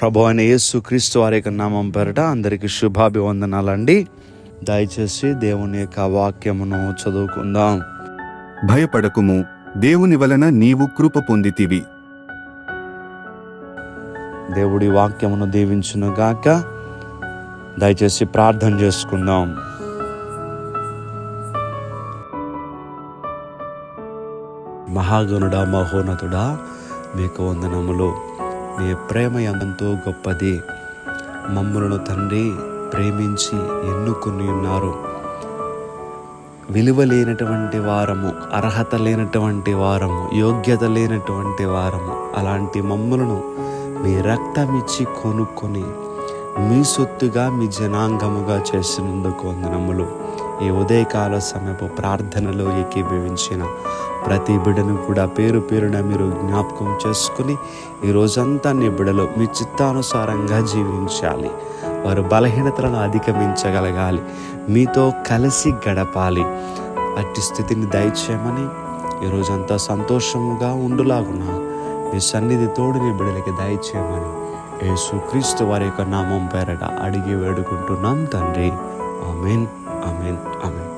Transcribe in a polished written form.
ప్రభు అయిన యేసు క్రీస్తు వారి యొక్క నామం పేరిట అందరికీ శుభాభివందనాలండి. దయచేసి దేవుని యొక్క వాక్యమును చదువుకుందాం. భయపడకుము, దేవుని వలన నీవు కృప పొందితివి. దేవుడి వాక్యమును దీవించును గాక. దయచేసి ప్రార్థన చేసుకుందాం. మహాగణుడా, మహోన్నతుడా, మీకు వందనములు. మీ ప్రేమ ఎంతో గొప్పది. మమ్ములను తండ్రి ప్రేమించి ఎన్నుకొని ఉన్నారు. విలువ లేనటువంటి వారము, అర్హత లేనటువంటి వారము, యోగ్యత లేనటువంటి వారము, అలాంటి మమ్ములను మీ రక్తమిచ్చి కొనుక్కొని మీ సొత్తుగా, మీ జనాంగముగా చేసినందుకు వందనములు. ఈ ఉదయకాల సమయపు ప్రార్థనలో ఏకీభవించిన ప్రతి బిడ్డను కూడా పేరు పేరున మీరు జ్ఞాపకం చేసుకుని ఈ రోజంతా నీ బిడ్డలు మీ చిత్తానుసారంగా జీవించాలి. వారు బలహీనతలను అధిగమించగలగాలి, మీతో కలిసి గడపాలి. అట్టి స్థితిని దయచేయమని ఈరోజంతా సంతోషముగా ఉండులాగున మీ సన్నిధి తోడు నీ బిడ్డలకి దయచేయమని యేసుక్రీస్తు వారి యొక్క నామం పేరట అడిగి వేడుకుంటున్నాం తండ్రి. ఆమేన్, ఆమేన్, ఆమేన్.